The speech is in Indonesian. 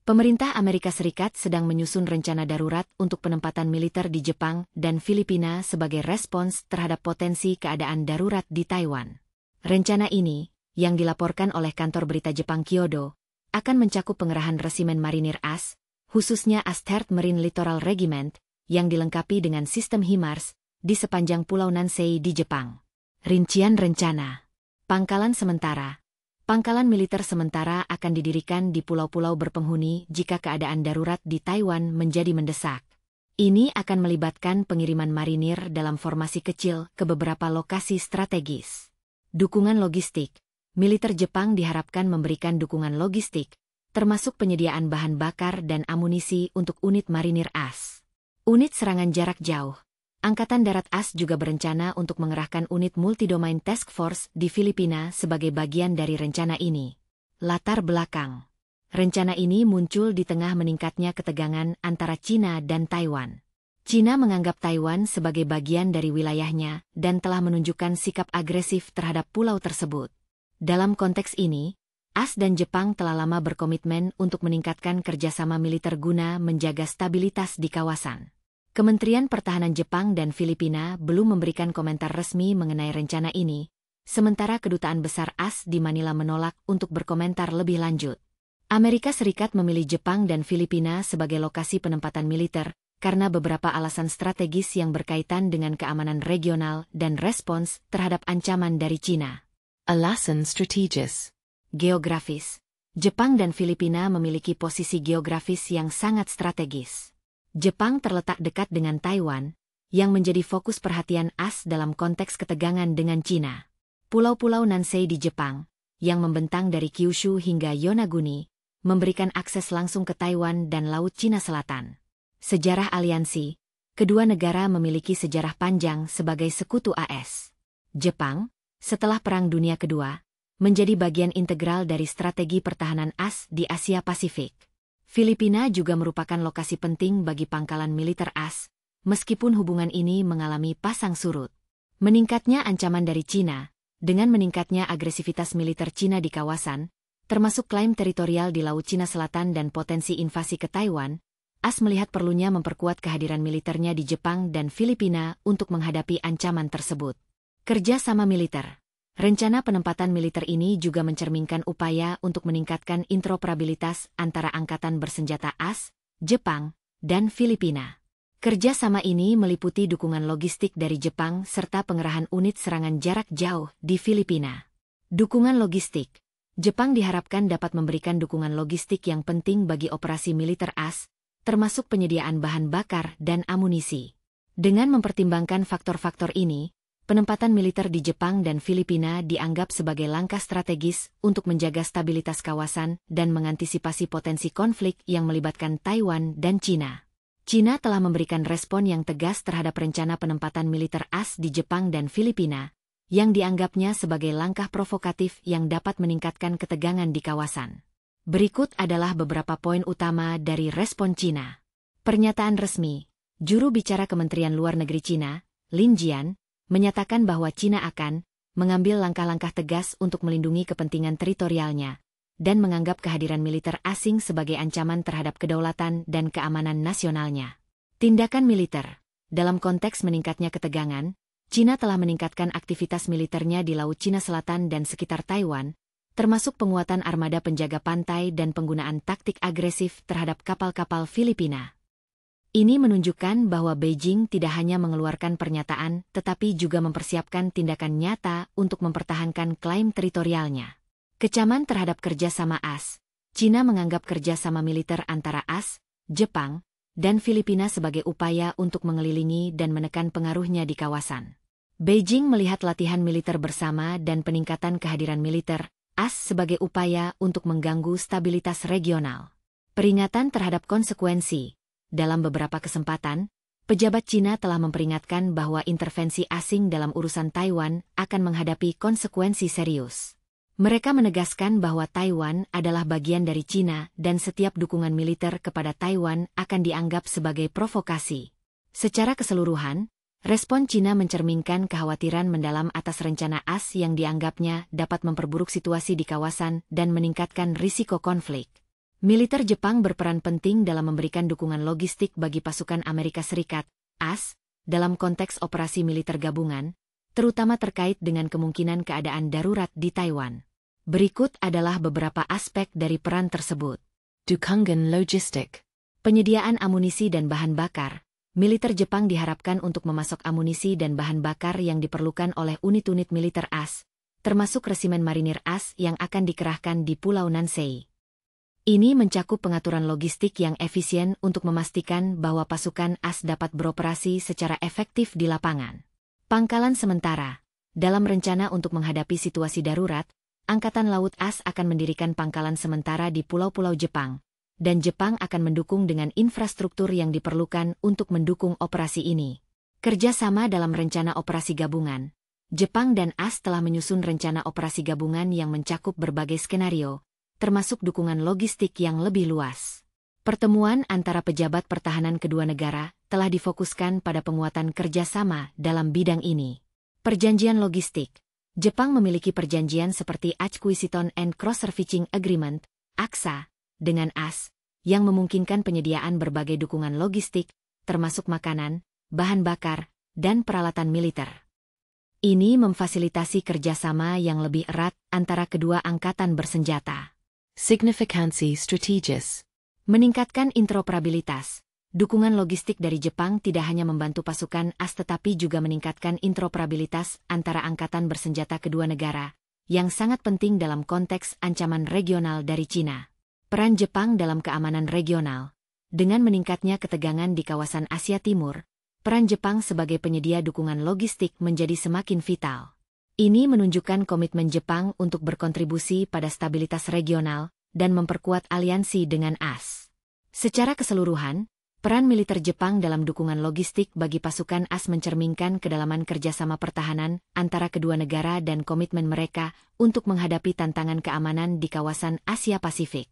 Pemerintah Amerika Serikat sedang menyusun rencana darurat untuk penempatan militer di Jepang dan Filipina sebagai respons terhadap potensi keadaan darurat di Taiwan. Rencana ini, yang dilaporkan oleh kantor berita Jepang Kyodo, akan mencakup pengerahan resimen marinir AS, khususnya AS Third Marine Littoral Regiment, yang dilengkapi dengan sistem HIMARS, di sepanjang Pulau Nansei di Jepang. Rincian rencana. Pangkalan sementara. Pangkalan militer sementara akan didirikan di pulau-pulau berpenghuni jika keadaan darurat di Taiwan menjadi mendesak. Ini akan melibatkan pengiriman marinir dalam formasi kecil ke beberapa lokasi strategis. Dukungan logistik. Militer Jepang diharapkan memberikan dukungan logistik, termasuk penyediaan bahan bakar dan amunisi untuk unit marinir AS. Unit serangan jarak jauh. Angkatan Darat AS juga berencana untuk mengerahkan unit Multi-Domain Task Force di Filipina sebagai bagian dari rencana ini. Latar belakang. Rencana ini muncul di tengah meningkatnya ketegangan antara China dan Taiwan. China menganggap Taiwan sebagai bagian dari wilayahnya dan telah menunjukkan sikap agresif terhadap pulau tersebut. Dalam konteks ini, AS dan Jepang telah lama berkomitmen untuk meningkatkan kerjasama militer guna menjaga stabilitas di kawasan. Kementerian Pertahanan Jepang dan Filipina belum memberikan komentar resmi mengenai rencana ini, sementara Kedutaan Besar AS di Manila menolak untuk berkomentar lebih lanjut. Amerika Serikat memilih Jepang dan Filipina sebagai lokasi penempatan militer karena beberapa alasan strategis yang berkaitan dengan keamanan regional dan respons terhadap ancaman dari China. Alasan strategis. Geografis. Jepang dan Filipina memiliki posisi geografis yang sangat strategis. Jepang terletak dekat dengan Taiwan, yang menjadi fokus perhatian AS dalam konteks ketegangan dengan China. Pulau-pulau Nansei di Jepang, yang membentang dari Kyushu hingga Yonaguni, memberikan akses langsung ke Taiwan dan Laut Cina Selatan. Sejarah aliansi. Kedua negara memiliki sejarah panjang sebagai sekutu AS. Jepang, setelah Perang Dunia Kedua, menjadi bagian integral dari strategi pertahanan AS di Asia Pasifik. Filipina juga merupakan lokasi penting bagi pangkalan militer AS, meskipun hubungan ini mengalami pasang surut. Meningkatnya ancaman dari China, dengan meningkatnya agresivitas militer China di kawasan, termasuk klaim teritorial di Laut Cina Selatan dan potensi invasi ke Taiwan, AS melihat perlunya memperkuat kehadiran militernya di Jepang dan Filipina untuk menghadapi ancaman tersebut. Kerja sama militer. Rencana penempatan militer ini juga mencerminkan upaya untuk meningkatkan interoperabilitas antara angkatan bersenjata AS, Jepang, dan Filipina. Kerja sama ini meliputi dukungan logistik dari Jepang serta pengerahan unit serangan jarak jauh di Filipina. Dukungan logistik. Jepang diharapkan dapat memberikan dukungan logistik yang penting bagi operasi militer AS, termasuk penyediaan bahan bakar dan amunisi. Dengan mempertimbangkan faktor-faktor ini, penempatan militer di Jepang dan Filipina dianggap sebagai langkah strategis untuk menjaga stabilitas kawasan dan mengantisipasi potensi konflik yang melibatkan Taiwan dan China. China telah memberikan respon yang tegas terhadap rencana penempatan militer AS di Jepang dan Filipina, yang dianggapnya sebagai langkah provokatif yang dapat meningkatkan ketegangan di kawasan. Berikut adalah beberapa poin utama dari respon China. Pernyataan resmi. Juru bicara Kementerian Luar Negeri China, Lin Jian, menyatakan bahwa China akan mengambil langkah-langkah tegas untuk melindungi kepentingan teritorialnya dan menganggap kehadiran militer asing sebagai ancaman terhadap kedaulatan dan keamanan nasionalnya. Tindakan militer. Dalam konteks meningkatnya ketegangan, China telah meningkatkan aktivitas militernya di Laut Cina Selatan dan sekitar Taiwan, termasuk penguatan armada penjaga pantai dan penggunaan taktik agresif terhadap kapal-kapal Filipina. Ini menunjukkan bahwa Beijing tidak hanya mengeluarkan pernyataan, tetapi juga mempersiapkan tindakan nyata untuk mempertahankan klaim teritorialnya. Kecaman terhadap kerjasama AS. China menganggap kerjasama militer antara AS, Jepang, dan Filipina sebagai upaya untuk mengelilingi dan menekan pengaruhnya di kawasan. Beijing melihat latihan militer bersama dan peningkatan kehadiran militer AS sebagai upaya untuk mengganggu stabilitas regional. Peringatan terhadap konsekuensi. Dalam beberapa kesempatan, pejabat China telah memperingatkan bahwa intervensi asing dalam urusan Taiwan akan menghadapi konsekuensi serius. Mereka menegaskan bahwa Taiwan adalah bagian dari China dan setiap dukungan militer kepada Taiwan akan dianggap sebagai provokasi. Secara keseluruhan, respon China mencerminkan kekhawatiran mendalam atas rencana AS yang dianggapnya dapat memperburuk situasi di kawasan dan meningkatkan risiko konflik. Militer Jepang berperan penting dalam memberikan dukungan logistik bagi pasukan Amerika Serikat, AS, dalam konteks operasi militer gabungan, terutama terkait dengan kemungkinan keadaan darurat di Taiwan. Berikut adalah beberapa aspek dari peran tersebut. Dukungan logistik. Penyediaan amunisi dan bahan bakar. Militer Jepang diharapkan untuk memasok amunisi dan bahan bakar yang diperlukan oleh unit-unit militer AS, termasuk resimen marinir AS yang akan dikerahkan di Pulau Nansei. Ini mencakup pengaturan logistik yang efisien untuk memastikan bahwa pasukan AS dapat beroperasi secara efektif di lapangan. Pangkalan sementara. Dalam rencana untuk menghadapi situasi darurat, Angkatan Laut AS akan mendirikan pangkalan sementara di pulau-pulau Jepang, dan Jepang akan mendukung dengan infrastruktur yang diperlukan untuk mendukung operasi ini. Kerjasama dalam rencana operasi gabungan. Jepang dan AS telah menyusun rencana operasi gabungan yang mencakup berbagai skenario, termasuk dukungan logistik yang lebih luas. Pertemuan antara pejabat pertahanan kedua negara telah difokuskan pada penguatan kerjasama dalam bidang ini. Perjanjian logistik. Jepang memiliki perjanjian seperti Acquisition and Cross-Servicing Agreement, ACSA, dengan AS, yang memungkinkan penyediaan berbagai dukungan logistik, termasuk makanan, bahan bakar, dan peralatan militer. Ini memfasilitasi kerjasama yang lebih erat antara kedua angkatan bersenjata. Signifikansi strategis. Meningkatkan interoperabilitas. Dukungan logistik dari Jepang tidak hanya membantu pasukan AS tetapi juga meningkatkan interoperabilitas antara angkatan bersenjata kedua negara, yang sangat penting dalam konteks ancaman regional dari Cina. Peran Jepang dalam keamanan regional. Dengan meningkatnya ketegangan di kawasan Asia Timur, peran Jepang sebagai penyedia dukungan logistik menjadi semakin vital. Ini menunjukkan komitmen Jepang untuk berkontribusi pada stabilitas regional dan memperkuat aliansi dengan AS. Secara keseluruhan, peran militer Jepang dalam dukungan logistik bagi pasukan AS mencerminkan kedalaman kerjasama pertahanan antara kedua negara dan komitmen mereka untuk menghadapi tantangan keamanan di kawasan Asia Pasifik.